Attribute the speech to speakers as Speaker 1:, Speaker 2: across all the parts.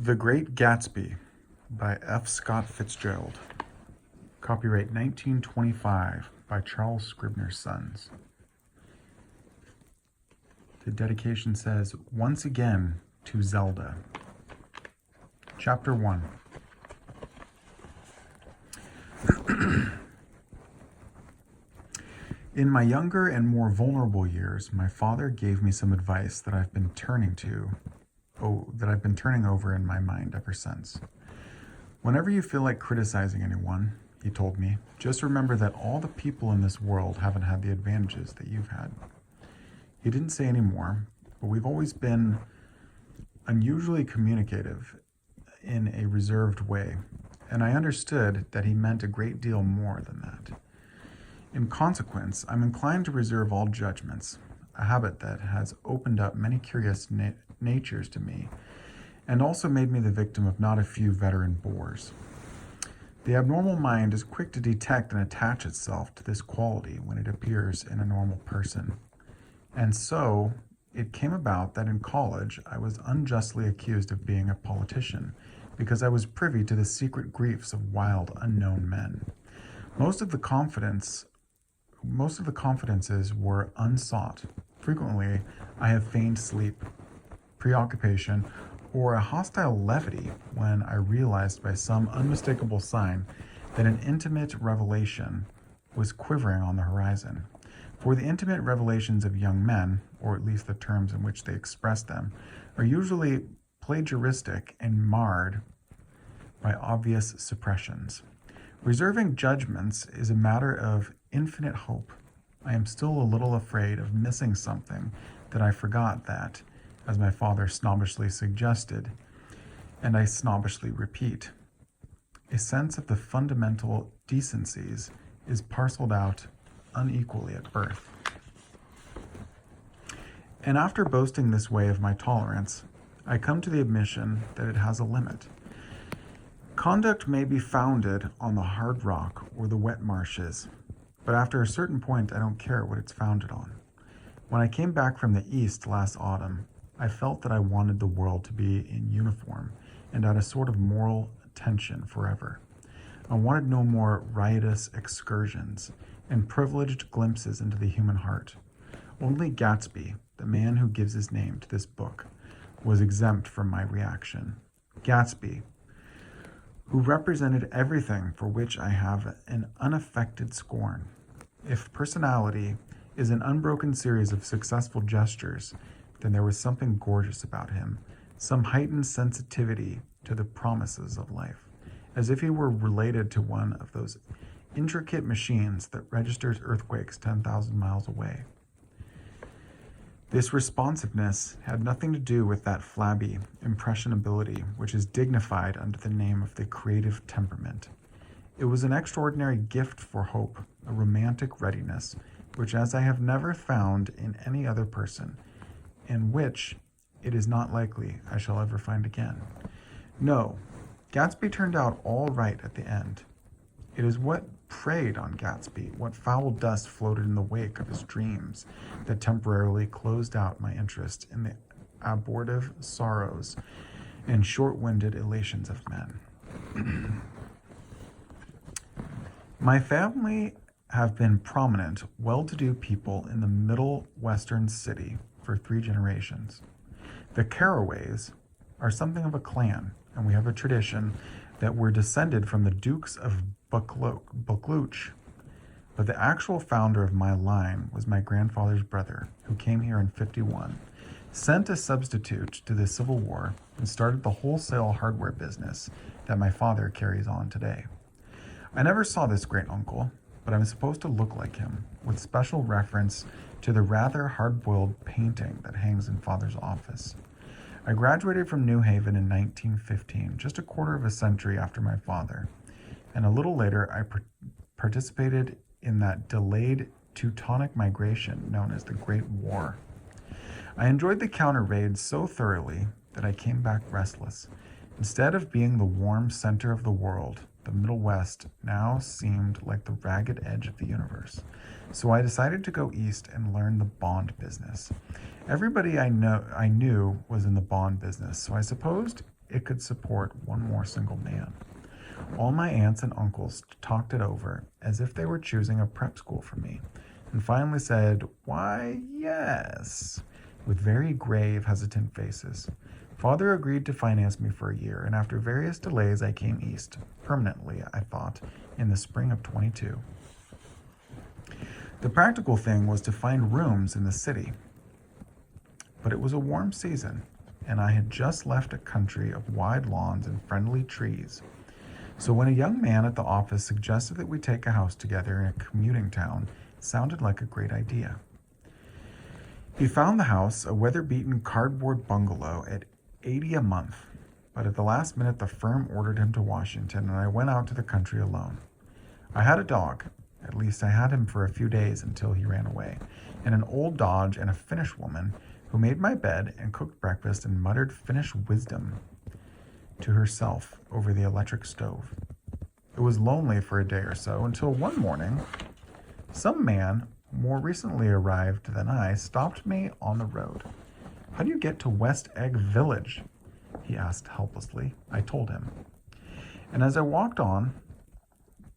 Speaker 1: The Great Gatsby by F. Scott Fitzgerald. Copyright 1925 by Charles Scribner's Sons. The dedication says, "Once again to Zelda." Chapter 1. In my younger and more vulnerable years, my father gave me some advice that I've been turning over in my mind ever since. Whenever you feel like criticizing anyone, he told me, just remember that all the people in this world haven't had the advantages that you've had. He didn't say any more, but we've always been unusually communicative in a reserved way, and I understood that he meant a great deal more than that. In consequence, I'm inclined to reserve all judgments, a habit that has opened up many curious natures to me, and also made me the victim of not a few veteran bores. The abnormal mind is quick to detect and attach itself to this quality when it appears in a normal person. And so, it came about that in college I was unjustly accused of being a politician, because I was privy to the secret griefs of wild, unknown men. Most of the confidences were unsought. Frequently, I have feigned sleep, preoccupation, or a hostile levity when I realized by some unmistakable sign that an intimate revelation was quivering on the horizon. For the intimate revelations of young men, or at least the terms in which they express them, are usually plagiaristic and marred by obvious suppressions. Reserving judgments is a matter of infinite hope. I am still a little afraid of missing something that I forgot that, as my father snobbishly suggested, and I snobbishly repeat, a sense of the fundamental decencies is parceled out unequally at birth. And after boasting this way of my tolerance, I come to the admission that it has a limit. Conduct may be founded on the hard rock or the wet marshes, but after a certain point I don't care what it's founded on. When I came back from the East last autumn, I felt that I wanted the world to be in uniform and at a sort of moral tension forever. I wanted no more riotous excursions and privileged glimpses into the human heart. Only Gatsby, the man who gives his name to this book, was exempt from my reaction. Gatsby, who represented everything for which I have an unaffected scorn. If personality is an unbroken series of successful gestures, then there was something gorgeous about him, some heightened sensitivity to the promises of life, as if he were related to one of those intricate machines that registers earthquakes 10,000 miles away. This responsiveness had nothing to do with that flabby impressionability which is dignified under the name of the creative temperament. It was an extraordinary gift for hope, a romantic readiness, which as I have never found in any other person, and which it is not likely I shall ever find again. No, Gatsby turned out all right at the end. It is what preyed on Gatsby, what foul dust floated in the wake of his dreams, that temporarily closed out my interest in the abortive sorrows and short-winded elations of men. My family have been prominent, well-to-do people in the middle western city for 3 generations. The Carraways are something of a clan, and we have a tradition that we're descended from the Dukes of Buccleuch. But the actual founder of my line was my grandfather's brother, who came here in '51, sent a substitute to the Civil War, and started the wholesale hardware business that my father carries on today. I never saw this great uncle, but I'm supposed to look like him, with special reference to the rather hard-boiled painting that hangs in Father's office. I graduated from New Haven in 1915, just a quarter of a century after my father, and a little later I participated in that delayed Teutonic migration known as the Great War. I enjoyed the counter raids so thoroughly that I came back restless. Instead of being the warm center of the world, the Middle West now seemed like the ragged edge of the universe. So I decided to go east and learn the bond business. Everybody I knew was in the bond business, so I supposed it could support one more single man. All my aunts and uncles talked it over as if they were choosing a prep school for me, and finally said, "Why, yes," with very grave, hesitant faces. Father agreed to finance me for a year, and after various delays, I came east, permanently, I thought, in the spring of 22. The practical thing was to find rooms in the city, but it was a warm season, and I had just left a country of wide lawns and friendly trees. So when a young man at the office suggested that we take a house together in a commuting town, it sounded like a great idea. He found the house, a weather-beaten cardboard bungalow, at $80 a month, but at the last minute the firm ordered him to Washington, and I went out to the country alone. I had a dog, at least I had him for a few days until he ran away, and an old Dodge and a Finnish woman who made my bed and cooked breakfast and muttered Finnish wisdom to herself over the electric stove. It was lonely for a day or so until one morning, some man, more recently arrived than I, stopped me on the road. "How do you get to West Egg Village?" he asked helplessly. I told him. And as I walked on,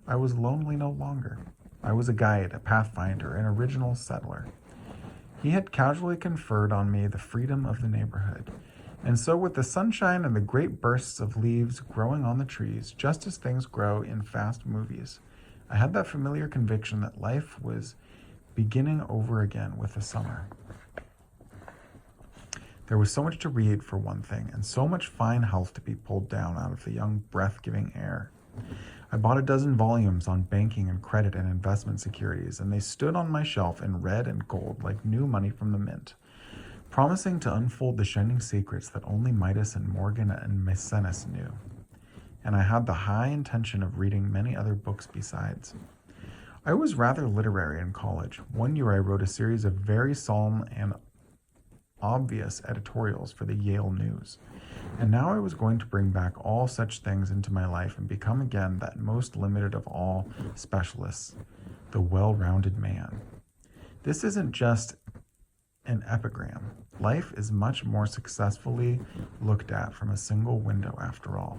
Speaker 1: I was lonely no longer. I was a guide, a pathfinder, an original settler. He had casually conferred on me the freedom of the neighborhood. And so with the sunshine and the great bursts of leaves growing on the trees, just as things grow in fast movies, I had that familiar conviction that life was beginning over again with the summer. There was so much to read, for one thing, and so much fine health to be pulled down out of the young, breath-giving air. I bought a dozen volumes on banking and credit and investment securities, and they stood on my shelf in red and gold like new money from the mint, promising to unfold the shining secrets that only Midas and Morgan and Maecenas knew. And I had the high intention of reading many other books besides. I was rather literary in college. One year I wrote a series of very solemn and obvious editorials for the Yale News. And now I was going to bring back all such things into my life and become again that most limited of all specialists, the well-rounded man. This isn't just an epigram. Life is much more successfully looked at from a single window after all.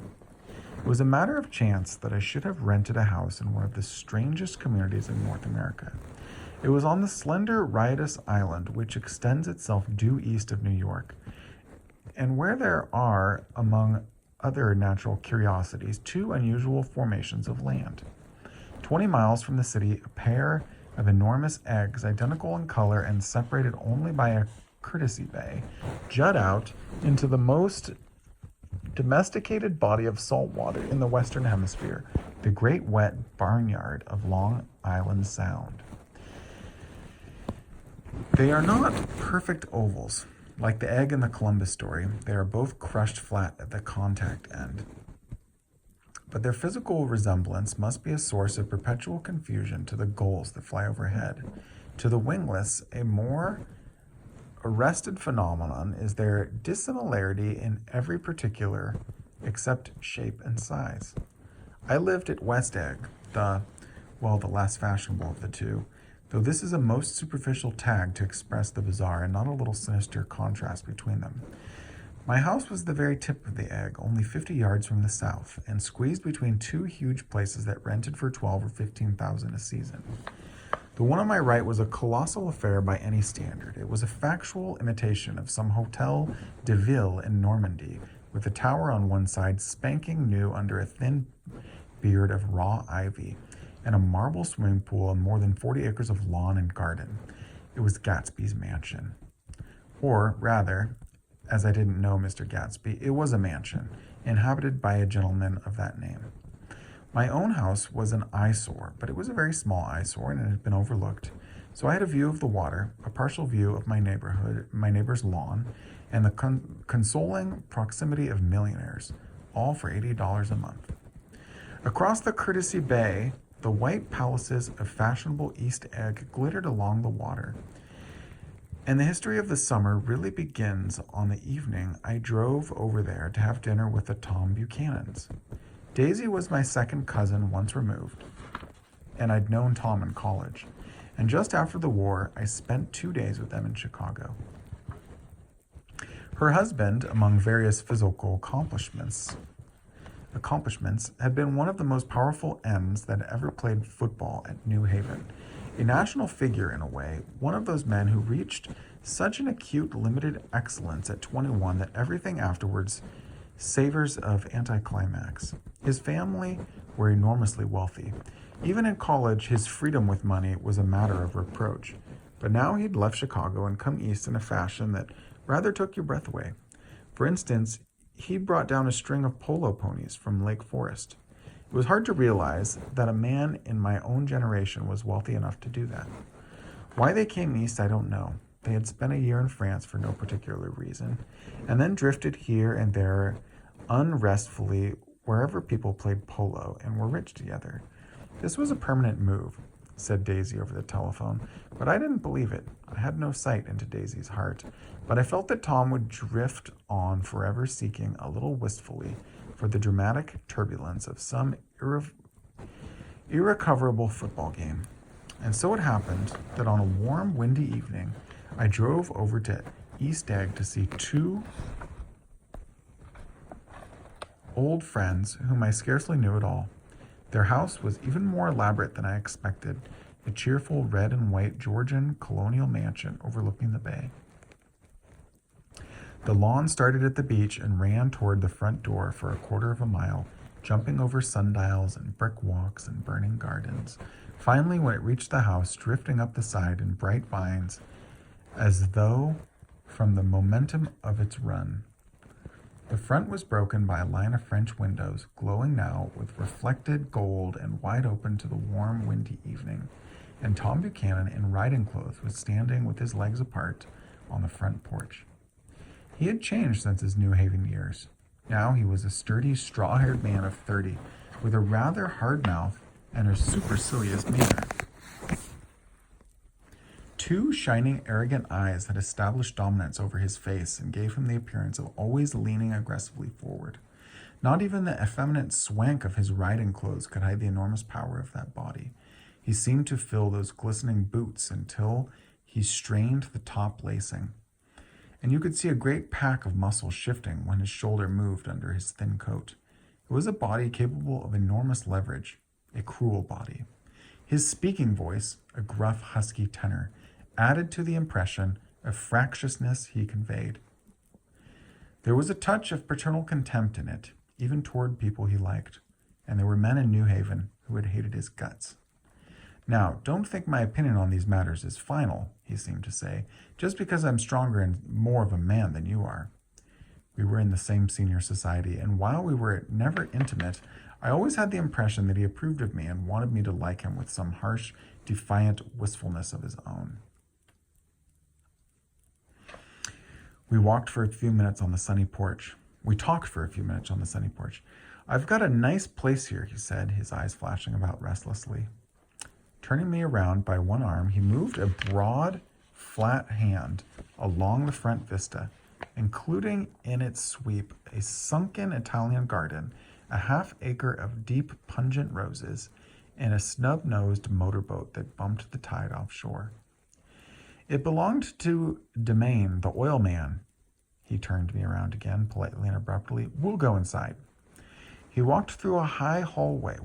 Speaker 1: It was a matter of chance that I should have rented a house in one of the strangest communities in North America. It was on the slender, riotous island which extends itself due east of New York, and where there are, among other natural curiosities, two unusual formations of land. 20 miles from the city, a pair of enormous eggs, identical in color and separated only by a courtesy bay, jut out into the most domesticated body of salt water in the Western Hemisphere, the great wet barnyard of Long Island Sound. They are not perfect ovals. Like the egg in the Columbus story, they are both crushed flat at the contact end. But their physical resemblance must be a source of perpetual confusion to the gulls that fly overhead. To the wingless, a more arrested phenomenon is their dissimilarity in every particular except shape and size. I lived at West Egg, the less fashionable of the two, though this is a most superficial tag to express the bizarre and not a little sinister contrast between them. My house was the very tip of the egg, only 50 yards from the south, and squeezed between two huge places that rented for $12,000 or $15,000 a season. The one on my right was a colossal affair by any standard. It was a factual imitation of some Hotel de Ville in Normandy, with a tower on one side spanking new under a thin beard of raw ivy, and a marble swimming pool and more than 40 acres of lawn and garden. It was Gatsby's mansion. Or, rather, as I didn't know Mr. Gatsby, it was a mansion, inhabited by a gentleman of that name. My own house was an eyesore, but it was a very small eyesore, and it had been overlooked. So I had a view of the water, a partial view of my neighbor's lawn, and the consoling proximity of millionaires, all for $80 a month. Across the Courtesy Bay, the white palaces of fashionable East Egg glittered along the water. And the history of the summer really begins on the evening I drove over there to have dinner with the Tom Buchanans. Daisy was my second cousin once removed, and I'd known Tom in college. And just after the war, I spent 2 days with them in Chicago. Her husband, among various physical accomplishments, had been one of the most powerful M's that ever played football at New Haven. A national figure in a way, one of those men who reached such an acute limited excellence at 21 that everything afterwards savors of anticlimax. His family were enormously wealthy. Even in college, his freedom with money was a matter of reproach. But now he'd left Chicago and come east in a fashion that rather took your breath away. For instance, he'd brought down a string of polo ponies from Lake Forest. It was hard to realize that a man in my own generation was wealthy enough to do that. Why they came east, I don't know. They had spent a year in France for no particular reason, and then drifted here and there unrestfully wherever people played polo and were rich together. This was a permanent move, said Daisy over the telephone, but I didn't believe it. I had no sight into Daisy's heart, but I felt that Tom would drift on forever, seeking a little wistfully for the dramatic turbulence of some irrecoverable football game. And so it happened that on a warm, windy evening, I drove over to East Egg to see two old friends whom I scarcely knew at all. Their house was even more elaborate than I expected, a cheerful red and white Georgian colonial mansion overlooking the bay. The lawn started at the beach and ran toward the front door for a quarter of a mile, jumping over sundials and brick walks and burning gardens. Finally, when it reached the house, drifting up the side in bright vines, as though from the momentum of its run. The front was broken by a line of French windows, glowing now with reflected gold and wide open to the warm, windy evening, and Tom Buchanan in riding clothes was standing with his legs apart on the front porch. He had changed since his New Haven years. Now he was a sturdy, straw-haired man of 30, with a rather hard mouth and a supercilious manner. Two shining, arrogant eyes had established dominance over his face and gave him the appearance of always leaning aggressively forward. Not even the effeminate swank of his riding clothes could hide the enormous power of that body. He seemed to fill those glistening boots until he strained the top lacing, and you could see a great pack of muscles shifting when his shoulder moved under his thin coat. It was a body capable of enormous leverage, a cruel body. His speaking voice, a gruff, husky tenor, added to the impression of fractiousness he conveyed. There was a touch of paternal contempt in it, even toward people he liked, and there were men in New Haven who had hated his guts. Now, don't think my opinion on these matters is final, he seemed to say, just because I'm stronger and more of a man than you are. We were in the same senior society, and while we were never intimate, I always had the impression that he approved of me and wanted me to like him with some harsh, defiant wistfulness of his own. We talked for a few minutes on the sunny porch. I've got a nice place here, he said, his eyes flashing about restlessly. Turning me around by one arm, he moved a broad, flat hand along the front vista, including in its sweep a sunken Italian garden, a half-acre of deep, pungent roses, and a snub-nosed motorboat that bumped the tide offshore. It belonged to Demain, the oil man. He turned me around again, politely and abruptly. We'll go inside. We walked through a high hallway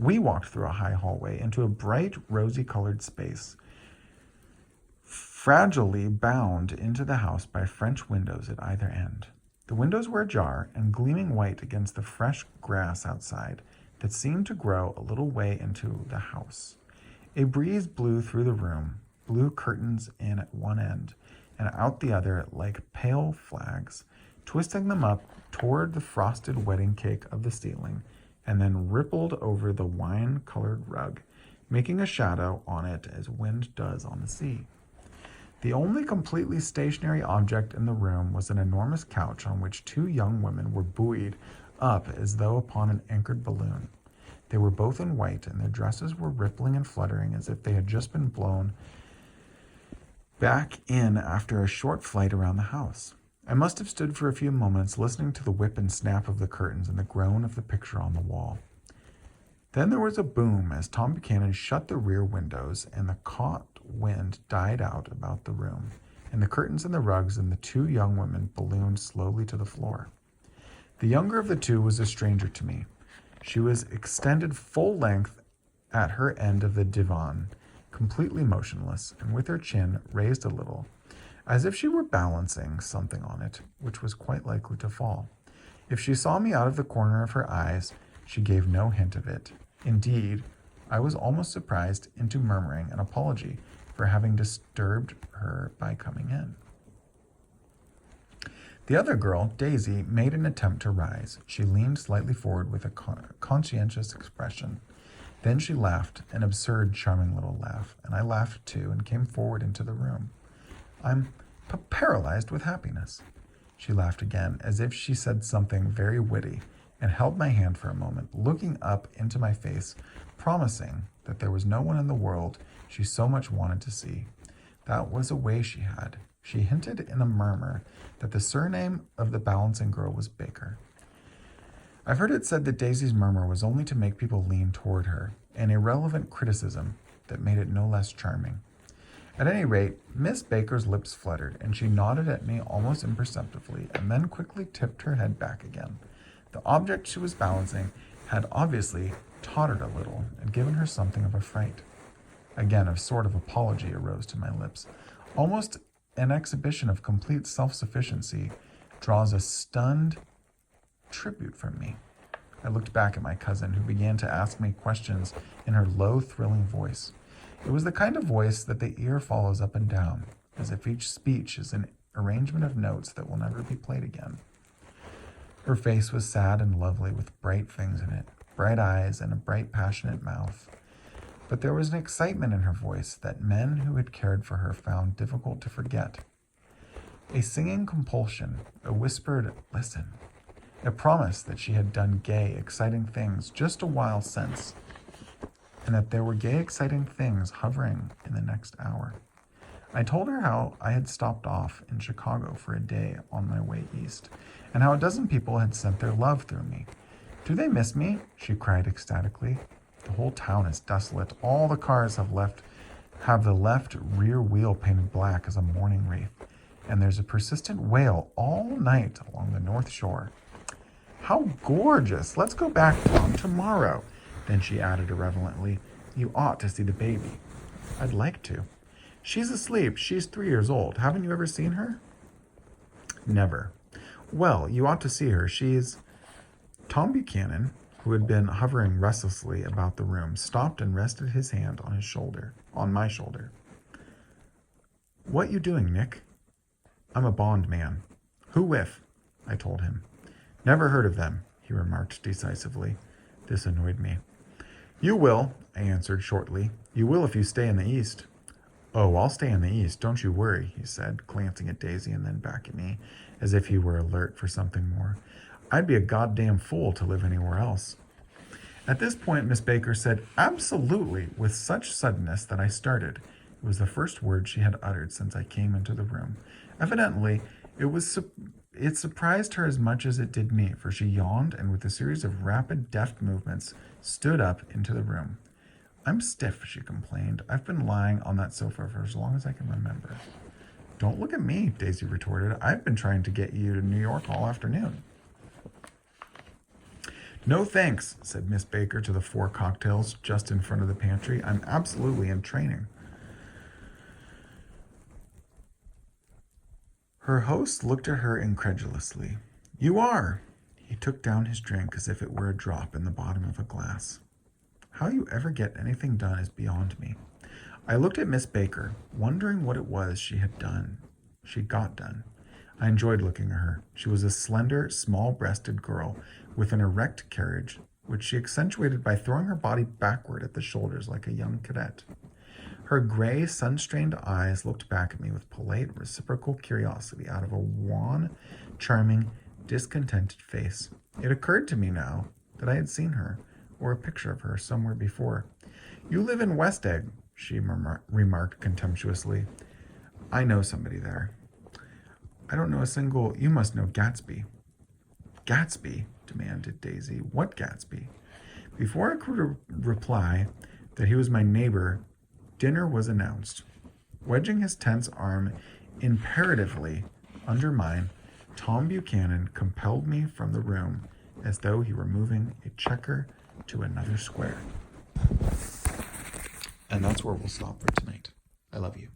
Speaker 1: into a bright, rosy-colored space, fragilely bound into the house by French windows at either end. The windows were ajar and gleaming white against the fresh grass outside that seemed to grow a little way into the house. A breeze blew through the room, blew curtains in at one end and out the other like pale flags, twisting them up toward the frosted wedding cake of the ceiling, and then rippled over the wine-colored rug, making a shadow on it as wind does on the sea. The only completely stationary object in the room was an enormous couch on which two young women were buoyed up as though upon an anchored balloon. They were both in white, and their dresses were rippling and fluttering as if they had just been blown back in after a short flight around the house. I must have stood for a few moments listening to the whip and snap of the curtains and the groan of the picture on the wall. Then there was a boom as Tom Buchanan shut the rear windows and the caught wind died out about the room, and the curtains and the rugs and the two young women ballooned slowly to the floor. The younger of the two was a stranger to me. She was extended full length at her end of the divan, completely motionless, and with her chin raised a little, as if she were balancing something on it, which was quite likely to fall. If she saw me out of the corner of her eyes, she gave no hint of it. Indeed, I was almost surprised into murmuring an apology for having disturbed her by coming in. The other girl, Daisy, made an attempt to rise. She leaned slightly forward with a conscientious expression. Then she laughed, an absurd, charming little laugh, and I laughed too and came forward into the room. I'm paralyzed with happiness. She laughed again, as if she said something very witty, and held my hand for a moment, looking up into my face, promising that there was no one in the world she so much wanted to see. That was a way she had. She hinted in a murmur that the surname of the balancing girl was Baker. I've heard it said that Daisy's murmur was only to make people lean toward her, an irrelevant criticism that made it no less charming. At any rate, Miss Baker's lips fluttered, and she nodded at me almost imperceptibly, and then quickly tipped her head back again. The object she was balancing had obviously tottered a little and given her something of a fright. Again, a sort of apology arose to my lips. Almost an exhibition of complete self-sufficiency draws a stunned tribute from me. I looked back at my cousin, who began to ask me questions in her low, thrilling voice. It was the kind of voice that the ear follows up and down, as if each speech is an arrangement of notes that will never be played again. Her face was sad and lovely, with bright things in it, bright eyes and a bright, passionate mouth. But there was an excitement in her voice that men who had cared for her found difficult to forget. A singing compulsion, a whispered listen, a promise that she had done gay, exciting things just a while since, and that there were gay, exciting things hovering in the next hour. I told her how I had stopped off in Chicago for a day on my way east, and how a dozen people had sent their love through me. Do they miss me? She cried ecstatically. The whole town is desolate. All the cars have the left rear wheel painted black as a mourning wreath, and there's a persistent wail all night along the North Shore. How gorgeous! Let's go back, Tom, tomorrow. Then she added irrelevantly, you ought to see the baby. I'd like to. She's asleep. She's 3 years old. Haven't you ever seen her? Never. Well, you ought to see her. She's... Tom Buchanan, who had been hovering restlessly about the room, stopped and rested his hand on my shoulder. What you doing, Nick? I'm a bond man. Who with? I told him. Never heard of them, he remarked decisively. This annoyed me. You will, I answered shortly. You will if you stay in the East. Oh, I'll stay in the East, don't you worry, he said, glancing at Daisy and then back at me, as if he were alert for something more. I'd be a goddamn fool to live anywhere else. At this point, Miss Baker said, absolutely, with such suddenness that I started. It was the first word she had uttered since I came into the room. Evidently, it surprised her as much as it did me, for she yawned and with a series of rapid, deft movements stood up into the room. I'm stiff, she complained. I've been lying on that sofa for as long as I can remember. Don't look at me, Daisy retorted. I've been trying to get you to New York all afternoon. No thanks, said Miss Baker to the 4 cocktails just in front of the pantry. I'm absolutely in training. Her host looked at her incredulously. You are. He took down his drink as if it were a drop in the bottom of a glass. How you ever get anything done is beyond me. I looked at Miss Baker, wondering what it was she got done. I enjoyed looking at her. She was a slender, small-breasted girl with an erect carriage, which she accentuated by throwing her body backward at the shoulders like a young cadet. Her gray, sun-strained eyes looked back at me with polite, reciprocal curiosity out of a wan, charming, discontented face. It occurred to me now that I had seen her, or a picture of her, somewhere before. You live in West Egg, she remarked contemptuously. I know somebody there. I don't know a single... You must know Gatsby. Gatsby? Demanded Daisy. What Gatsby? Before I could reply that he was my neighbor, dinner was announced. Wedging his tense arm imperatively undermine, Tom Buchanan compelled me from the room as though he were moving a checker to another square. And that's where we'll stop for tonight. I love you.